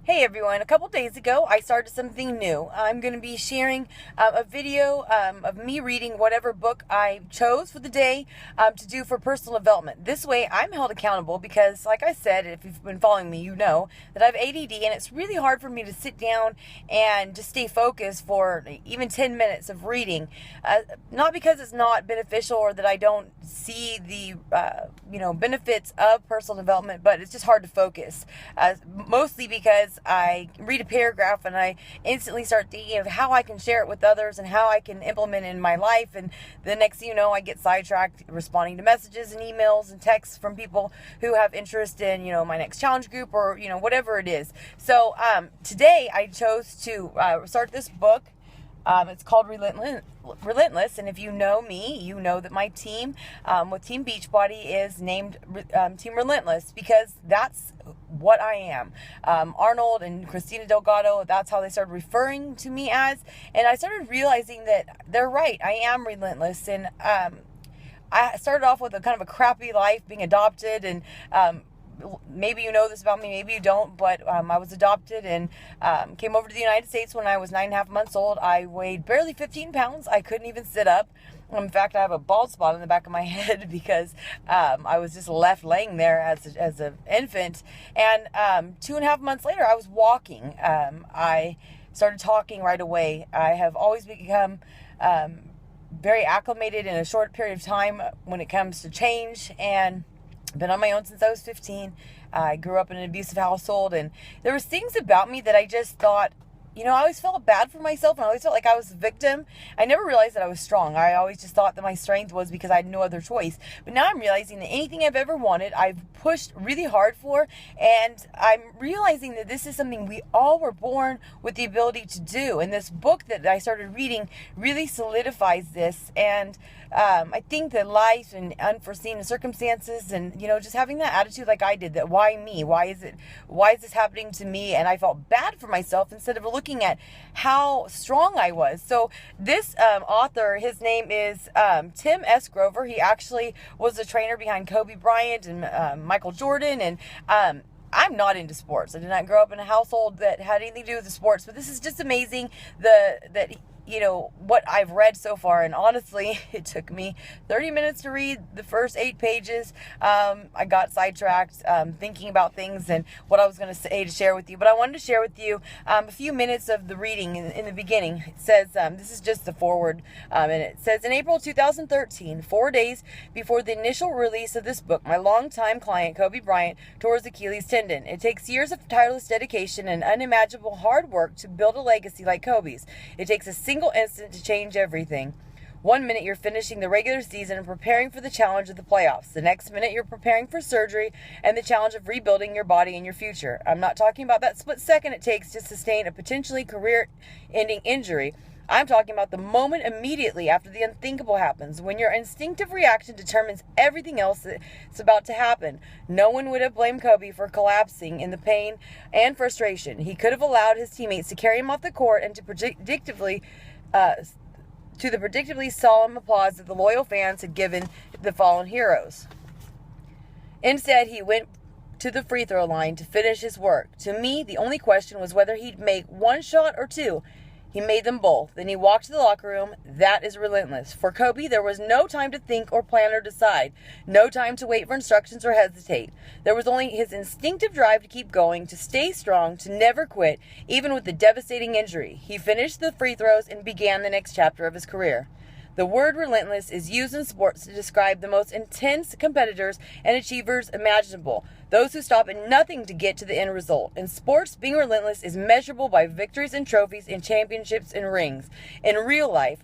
Hey everyone, a couple days ago I started something new. I'm going to be sharing a video of me reading whatever book I chose for the day to do for personal development. This way I'm held accountable because, like I said, if you've been following me, you know that I have ADD and it's really hard for me to sit down and just stay focused for even 10 minutes of reading. Not because it's not beneficial or that I don't see the benefits of personal development, but it's just hard to focus. Mostly because I read a paragraph and I instantly start thinking of how I can share it with others and how I can implement it in my life. And the next thing you know, I get sidetracked responding to messages and emails and texts from people who have interest in, my next challenge group or, whatever it is. So today I chose to start this book. It's called Relentless, and if you know me, you know that my team with Team Beachbody is named Team Relentless because that's what I am. Arnold and Christina Delgado, that's how they started referring to me as, and I started realizing that they're right. I am relentless, and I started off with a kind of a crappy life, being adopted, and maybe you know this about me, maybe you don't, but I was adopted and came over to the United States when I was 9.5 months old. I weighed barely 15 pounds. I couldn't even sit up. In fact, I have a bald spot on the back of my head because I was just left laying there as an infant. And 2.5 months later, I was walking. I started talking right away. I have always become very acclimated in a short period of time when it comes to change, and been on my own since I was 15. I grew up in an abusive household, and there was things about me that I just thought, I always felt bad for myself, and I always felt like I was a victim. I never realized that I was strong. I always just thought that my strength was because I had no other choice. But now I'm realizing that anything I've ever wanted, I've pushed really hard for, and I'm realizing that this is something we all were born with the ability to do. And this book that I started reading really solidifies this, and I think that life and unforeseen circumstances and, just having that attitude like I did, that why me? Why is this happening to me? And I felt bad for myself instead of looking at how strong I was. So this author, his name is Tim S. Grover. He actually was the trainer behind Kobe Bryant and Michael Jordan. And I'm not into sports. I did not grow up in a household that had anything to do with the sports, but this is just amazing what I've read so far. And honestly, it took me 30 minutes to read the first 8 pages. I got sidetracked thinking about things and what I was going to say to share with you. But I wanted to share with you a few minutes of the reading in the beginning. It says, this is just the foreword, and it says, in April 2013, 4 days before the initial release of this book, my longtime client, Kobe Bryant, tore his Achilles tendon. It takes years of tireless dedication and unimaginable hard work to build a legacy like Kobe's. It takes a single instant to change everything. 1 minute you're finishing the regular season and preparing for the challenge of the playoffs. The next minute you're preparing for surgery and the challenge of rebuilding your body and your future. I'm not talking about that split second it takes to sustain a potentially career-ending injury. I'm talking about the moment immediately after the unthinkable happens, when your instinctive reaction determines everything else that's about to happen. No one would have blamed Kobe for collapsing in the pain and frustration. He could have allowed his teammates to carry him off the court and to the predictably solemn applause that the loyal fans had given the fallen heroes. Instead, he went to the free throw line to finish his work. To me, the only question was whether he'd make one shot or two. He made them both. Then he walked to the locker room. That is relentless. For Kobe, there was no time to think or plan or decide. No time to wait for instructions or hesitate. There was only his instinctive drive to keep going, to stay strong, to never quit, even with the devastating injury. He finished the free throws and began the next chapter of his career. The word relentless is used in sports to describe the most intense competitors and achievers imaginable, those who stop at nothing to get to the end result. In sports, being relentless is measurable by victories and trophies and championships and rings. In real life,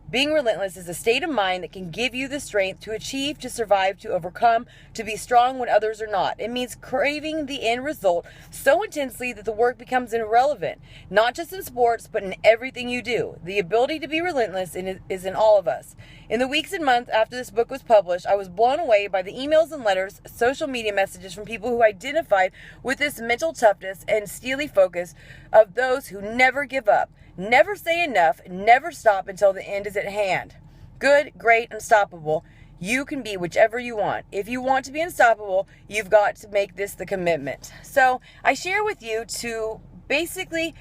being relentless is a state of mind that can give you the strength to achieve, to survive, to overcome, to be strong when others are not. It means craving the end result so intensely that the work becomes irrelevant, not just in sports, but in everything you do. The ability to be relentless is in all of us. In the weeks and months after this book was published, I was blown away by the emails and letters, social media messages from people who identified with this mental toughness and steely focus of those who never give up. Never say enough, never stop until the end is at hand. Good, great, unstoppable. you can be whichever you want. If you want to be unstoppable, you've got to make this the commitment. So I share with you to basically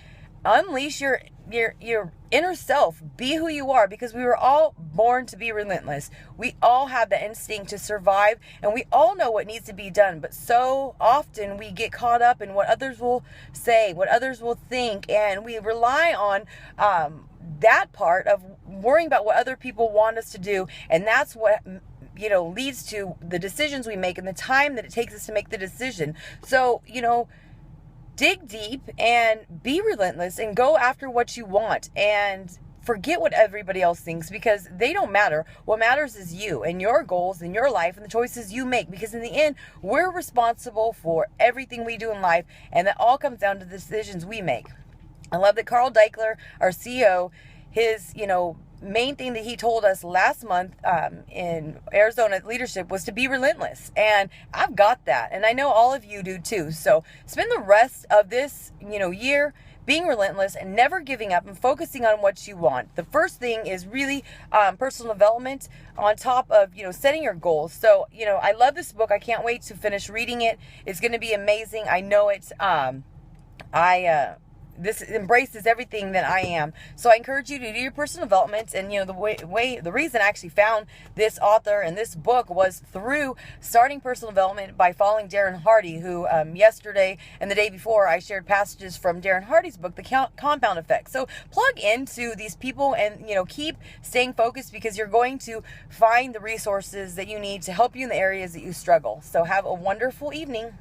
unleash your inner self. Be who you are, because we were all born to be relentless. We all have the instinct to survive, and we all know what needs to be done. But so often we get caught up in what others will say, what others will think, and we rely on that part of worrying about what other people want us to do, and that's what leads to the decisions we make and the time that it takes us to make the decision. So dig deep and be relentless and go after what you want, and forget what everybody else thinks, because they don't matter. What matters is you and your goals and your life and the choices you make, because in the end, we're responsible for everything we do in life, and that all comes down to the decisions we make. I love that Carl Deichler, our CEO, his main thing that he told us last month in Arizona Leadership was to be relentless. And I've got that. And I know all of you do too. So spend the rest of this, year being relentless and never giving up and focusing on what you want. The first thing is really personal development on top of, setting your goals. So, I love this book. I can't wait to finish reading it. It's going to be amazing. I know it. This embraces everything that I am. So I encourage you to do your personal development. And the reason I actually found this author and this book was through starting personal development by following Darren Hardy, who yesterday and the day before I shared passages from Darren Hardy's book, The Compound Effect. So plug into these people and keep staying focused, because you're going to find the resources that you need to help you in the areas that you struggle. So have a wonderful evening.